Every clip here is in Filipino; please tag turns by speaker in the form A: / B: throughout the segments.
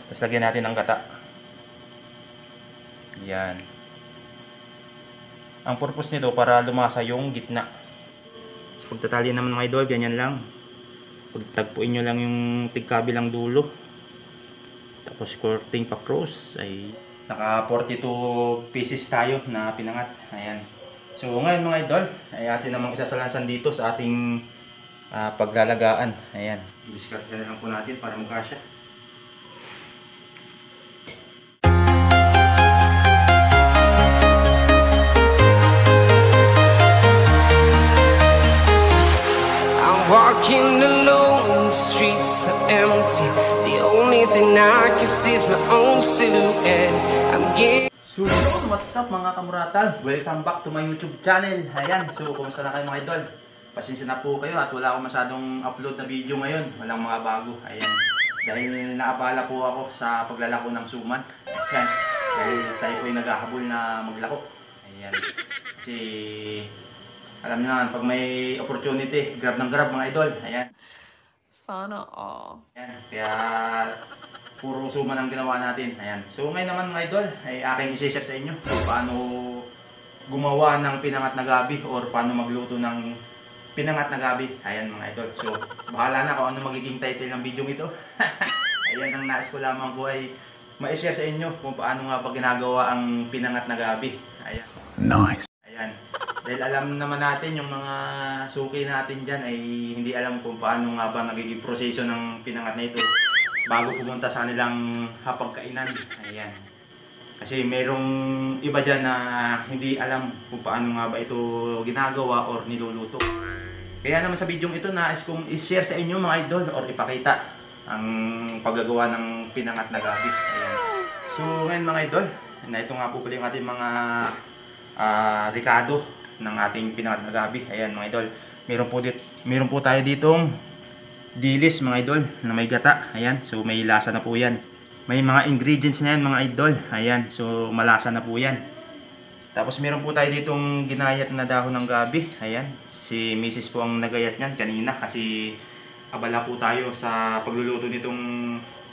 A: Tapos lagyan natin ng gata. Yan. Ang purpose nito para lumasa yung gitna. So, pagtatali naman mga idol, ganyan lang. Pagtagpuin nyo lang yung tigkabilang dulo. Tapos korting pa cross ay naka 42 pieces tayo na pinangat. Ayan. So ngayon mga idol, ay atin namang isasalansan dito sa ating paglalagaan. Ayan. Discard na lang po natin para magkasya.
B: Walking alone, the streets are empty. The only thing I can see is my own silhouette. I'm getting.
A: So, what's up mga kamuratal? Welcome back to my YouTube channel. Ayan, so kumusta na kayo mga idol? Pasensya na po kayo at wala akong masyadong upload na video ngayon. Walang mga bago. Ayan, dahil naabala po ako sa paglalako ng suman. Ayan, dahil tayo po ay naghahabol na maglako. Ayan, kasi alam niyo naman, pag may opportunity, grab ng grab mga idol. Ayan.
C: Sana all.
A: Ayan, kaya puro suman ang ginawa natin. Ayan. So ngayon naman mga idol, ay aking i-share sa inyo kung paano gumawa ng pinangat na gabi or paano magluto ng pinangat na gabi. Ayan mga idol. So bahala na kung ano magiging title ng video ito. Ayan, ang nais ko lamang po ay ma-share sa inyo kung paano nga ba ginagawa ang pinangat na gabi. Ayan.
D: Nice.
A: Ayan. Dahil alam naman natin yung mga suki natin dyan ay hindi alam kung paano nga ba nagiging proseso ng pinangat na ito bago pumunta sa kanilang hapagkainan. Ayan. Kasi merong iba dyan na hindi alam kung paano nga ba ito ginagawa or niluluto. Kaya naman sa video ito nais kong i-share sa inyo mga idol or ipakita ang paggagawa ng pinangat na gabi. Ayan. So ngayon mga idol, na ito nga po pala yung ating mga ricado ng ating pinangat na gabi. Ayan mga idol, meron po tayo ditong dilis mga idol na may gata. Ayan, so may lasa na po yan. May mga ingredients na yan mga idol. Ayan, so malasa na po yan. Tapos meron po tayo ditong ginayat na dahon ng gabi. Ayan, si Mrs. po ang nagayat nyan kanina kasi abala po tayo sa pagluluto nitong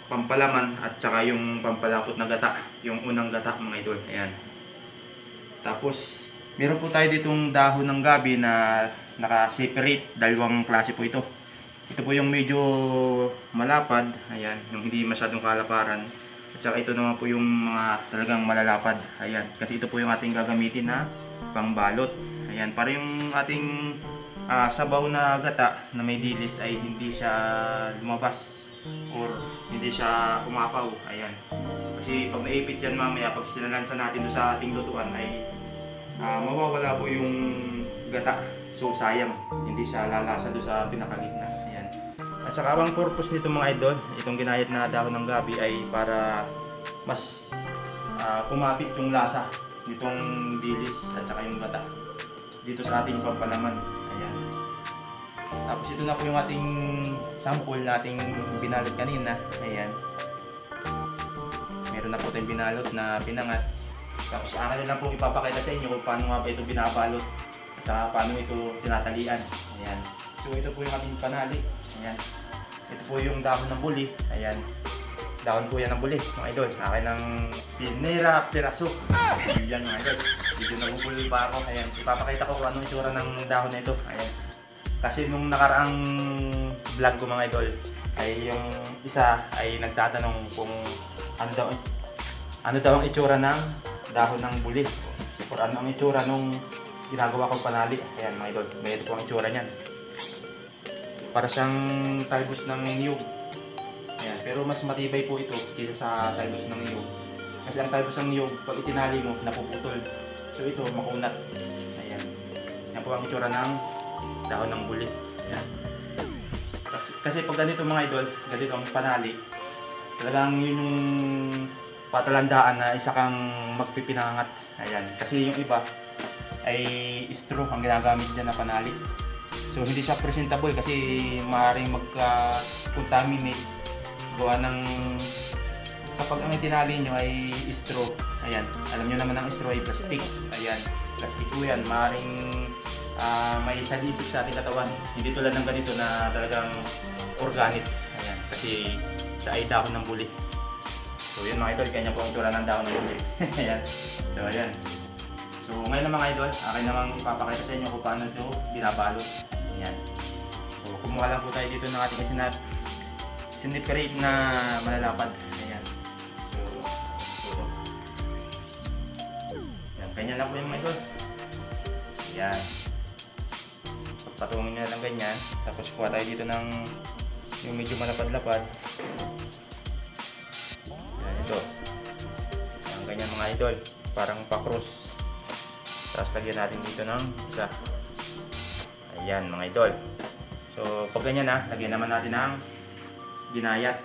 A: pampalaman at saka yung pampalapot na gata, yung unang gata mga idol. Ayan. Tapos meron po tayo ditong dahon ng gabi na naka-separate, dalawang klase po ito. Ito po yung medyo malapad, ayan, yung hindi masyadong kalaparan. At saka ito naman po yung mga talagang malalapad, ayan. Kasi ito po yung ating gagamitin na pangbalot. Ayan, para yung ating sabaw na gata na may dilis ay hindi siya lumabas or hindi siya umapaw, ayan. Kasi pag naipit yan mamaya, pag sinalansan natin doon sa ating lutuan ay mawawala po yung gata. So sayang, hindi siya lalasa doon sa pinakagitna. Ayan. At saka ang purpose nito mga idol, itong ginayat na dahon ng gabi ay para mas kumapit yung lasa nitong dilis at saka yung gata dito sa ating pampalaman. Ayan. Tapos ito na po yung ating sample nating binalot kanina. Ayan. Meron na po tayong binalot na pinangat. Tapos akin na lang po ipapakita sa inyo kung paano nga ba ito binabalot at saka paano ito tinatalian. Ayan. So ito po yung ating panali. Ayan. Ito po yung dahon ng buli. Ayan. Dahon po yan ng buli mga idol. Akin ng pinera piraso. Ayan mga idol. Medyo nagugulol pa ako. Ayan. Ipapakita ko kung anong itsura ng dahon na ito. Ayan. Kasi nung nakaraang vlog ko mga idol ay yung isa ay nagtatanong kung ano daw ang itsura ng dahon ng buli or ano ang itsura nung ginagawa kong panali. Ayan mga idol, ganito po ang itsura niyan. Para siyang talbos ng niyog. Ayan, pero mas matibay po ito kaysa sa talbos ng niyog. Kasi ang talbos ng niyog, pag itinali mo, napuputol. So ito, makunat. Ayan. Yan po ang itsura ng dahon ng buli. Ayan. Kasi pag ganito mga idol, ganito ang panali, talagang yun yung patalandaan na isa kang magpipinangat. Ayan. Kasi yung iba ay straw ang ginagamit dyan na panali. So hindi siya presentable kasi maaaring magka-contaminate gawa ng kapag ang itinali nyo ay straw. Ayan. Alam nyo naman ang straw ay plastic. Ayan. Plastic po yan. Maaaring may salibig sa ating katawan. Hindi tulad ng ganito na talagang organic. Ayan. Kasi siya ay dahon ng buli. So yun mga idol, ganyan po ang tura ng dahon ng tulip. Ayan. So ayan. So ngayon na mga idol, akin namang ipapakita sa inyo kung paano ito binabalot. Ayan. So kumuha lang po tayo dito ng ating sinip crate na malalapad. Ayan. So ayan, ganyan lang po yung mga idol. Ayan. Patungin nyo lang ganyan. Tapos kuha tayo dito ng yung medyo malapad-lapad. Ayan, ito. Ayan, ganyan mga idol. Parang pa-cross. Tapos lagyan natin dito ng isa. Ayan mga idol. So pag ganyan na, lagyan naman natin ng ginayat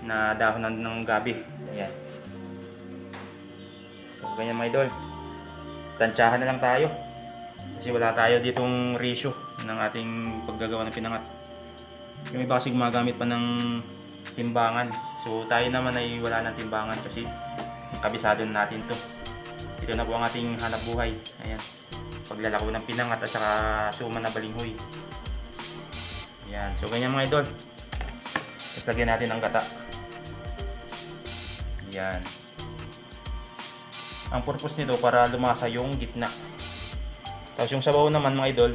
A: na dahon ng gabi. Ayan. So ganyan mga idol. Tansyahan na lang tayo. Kasi wala tayo ditong ratio ng ating paggagawa ng pinangat. Yung iba kasi gumagamit pa ng timbangan. So tayo naman ay wala ng timbangan kasi kabisado na natin to. Ito na po ang ating hanap buhay. Ayan. Paglalako ng pinangat at saka suma na balinghoy. Ayan. So ganyan mga idol. Tapos lagyan natin ng gata. Ayan. Ang purpose nito para lumasa yung gitna. Tapos yung sabaw naman mga idol,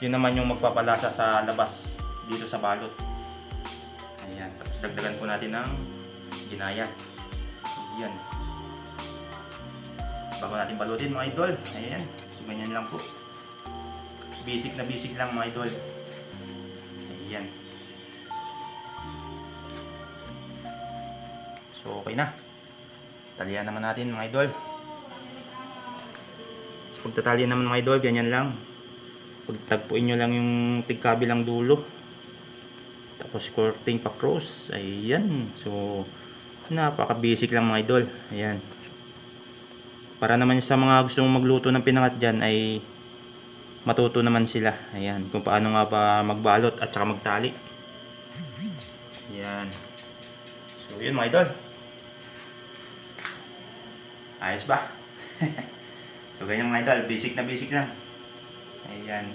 A: yun naman yung magpapalasa sa labas dito sa balot. Ayan. Tapos dagdagan po natin ng ginayat. Ayan. Bago natin balutin mga idol. Ayan. So ganyan lang po. Basic na basic lang mga idol. Ayan. So okay na. Talian naman natin mga idol. Pagtatali naman mga idol, ganyan lang. Pagtagpuin nyo lang yung tigkabilang dulo. Tapos courting pa cross. Ayan. So napaka basic lang mga idol. Ayan. Para naman sa mga gusto mong magluto ng pinangat dyan ay matuto naman sila. Ayan. Kung paano nga ba magbalot at saka magtali. Ayan. So yun mga idol. Ayos ba? So ganyan mga idol, basic na basic lang. Ayan.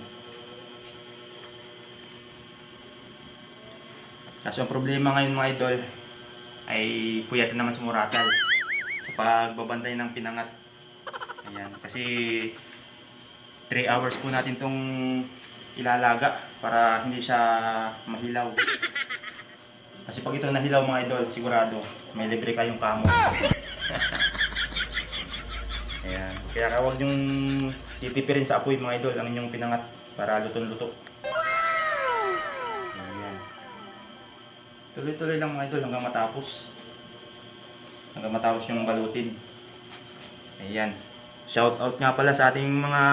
A: Kaso ang problema ngayon mga idol ay puyat na naman sumuratal sa pagbabantay ng pinangat. Ayan, kasi 3 hours po natin tong ilalaga para hindi siya mahilaw. Kasi pag ito nahilaw mga idol, sigurado may libre kayong kamo. Ayan. Kaya huwag yung titipirin sa apoy mga idol ang inyong pinangat para lutong-luto. Ayan. Tuloy-tuloy lang mga idol hanggang matapos. Hanggang matapos yung balutin. Ayan. Shout out nga pala sa ating mga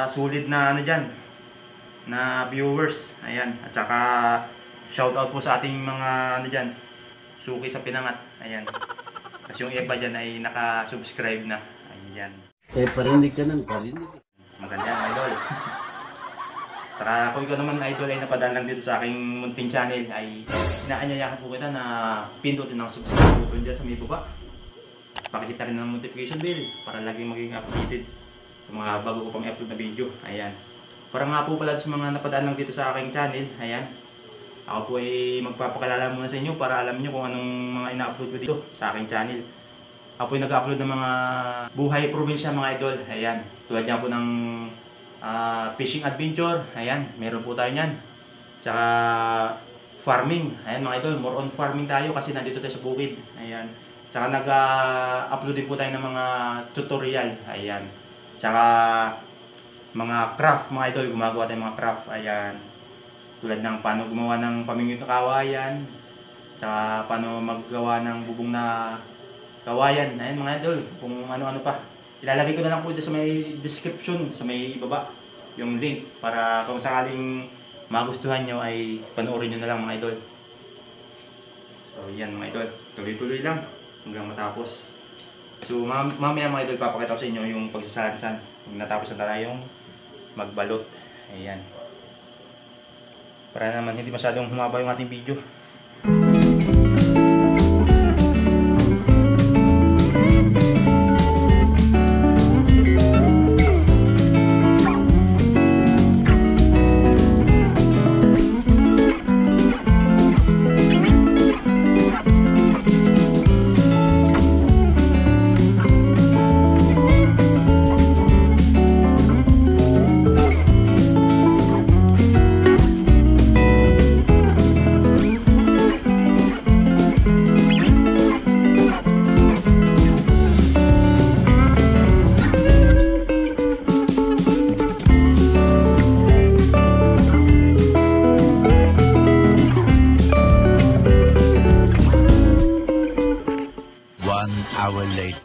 A: sulit na ano dyan, na viewers. Ayan. At saka shout out po sa ating mga ano dyan, suki sa pinangat. Ayan. Kasi yung iba dyan ay naka-subscribe na. Ayan.
D: Parinig ka ng parinig.
A: Maganda yan, idol. Saka kung ikaw naman, idol, ay napadaan lang dito sa aking munting channel, ay inaanyayahan po kita na pindutin ng subscribe button dyan sa may baba. Pakikita rin ng notification bell para laging maging updated sa mga bago ko pang upload na video. Ayan. Para nga po pala sa mga napadaan lang dito sa aking channel, ayan. Ako po ay magpapakalala muna sa inyo para alam niyo kung anong mga ina-upload ko dito sa aking channel. Ako po ay nag-upload ng mga buhay probinsya mga idol. Ayan. Tulad niya po ng fishing adventure. Ayan. Meron po tayo niyan. Tsaka farming. Ayan mga idol. More on farming tayo kasi nandito tayo sa bukid. Ayan. Tsaka nag-upload din po tayo ng mga tutorial. Ayan. Tsaka mga craft mga idol. Gumagawa tayo ng mga craft. Ayan. Tulad ng paano gumawa ng pamingwit na kawayan, tsaka paano maggawa ng bubong na kawayan. Ayan mga idol, kung ano-ano pa. Ilalagay ko na lang po dyan sa may description, sa may ibaba, yung link. Para kung sakaling magustuhan nyo ay panoorin nyo na lang mga idol. So yan mga idol, tuloy-tuloy lang hanggang matapos. So mamaya mga idol, papakita ko sa inyo yung pagsasansan. Kung natapos na tayong magbalot. Ayan. Para naman hindi masyadong humaba yung ating video.
E: hour later.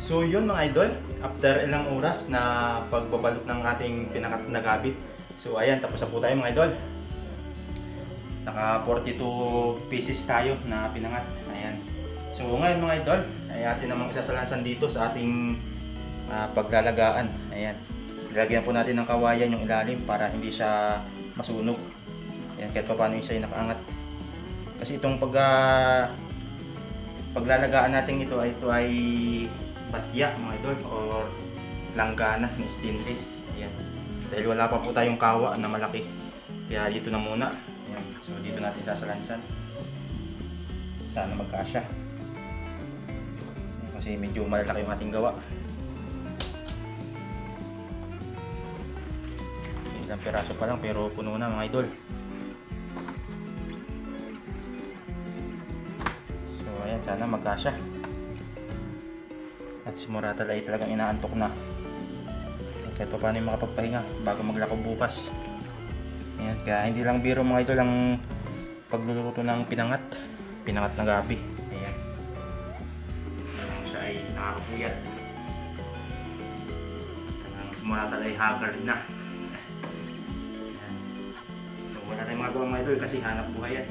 A: So yun mga idol, after ilang oras na pagbabalot ng ating pinakat na gabi. So ayan, tapos na po tayo mga idol. Naka 42 pieces tayo na pinangat. Ayan. So ngayon mga idol, ay atin namang isasalansan dito sa ating paglalagaan. Ayan. Ilagyan po natin ng kawayan yung ilalim para hindi siya masunog. Ayan, kahit pa paano yung siya nakaangat. Kasi itong paglalagaan natin ito ay batya mga idol or langgana ng stainless. Ayan. Dahil wala pa po tayong kawa na malaki. Kaya dito na muna. Ayan. So dito natin sasalansan. Sana magkasya. Ayan, kasi medyo malalaki yung ating gawa. Ilang piraso pa lang pero puno na mga idol. So ayan, sana magkasya. At si Murata ay talagang inaantok na. Kahit pa paano yung makapagpahinga bago maglako bukas. Ayan, kaya hindi lang biro mga idol ang pagluluto ng pinangat na gabi. Ayan. Ayan, siya ay nakakapuyat. Si Murata ay haggard na. Ayan. So wala tayong magawa mga idol kasi hanap buhay yan.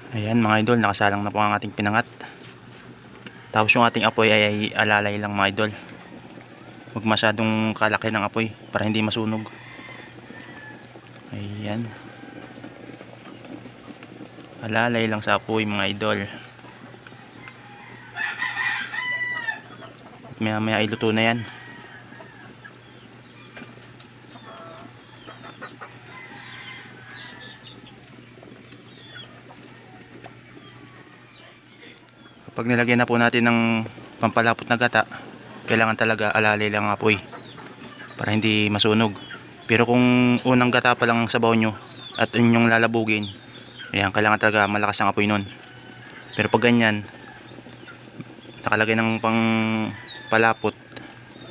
A: Ayan mga idol, nakasalang na po ang ating pinangat. Tapos yung ating apoy ay alalay lang mga idol. Huwag masyadong kalaki ng apoy para hindi masunog. Ayan. Alalay lang sa apoy mga idol. Maya maya iluto na yan. Pag nilagyan na po natin ng pampalapot na gata, kailangan talaga alalay lang ang apoy para hindi masunog. Pero kung unang gata pa lang ang sabaw nyo at inyong lalabugin, ayan, kailangan talaga malakas ang apoy nun. Pero pag ganyan, nakalagay ng pang palapot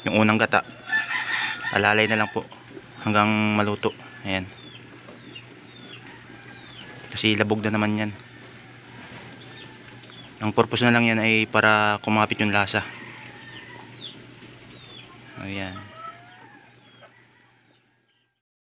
A: yung unang gata, alalay na lang po hanggang maluto. Ayan, kasi labog na naman yan. Ang purpose na lang yan ay para kumapit yung lasa. Ayan.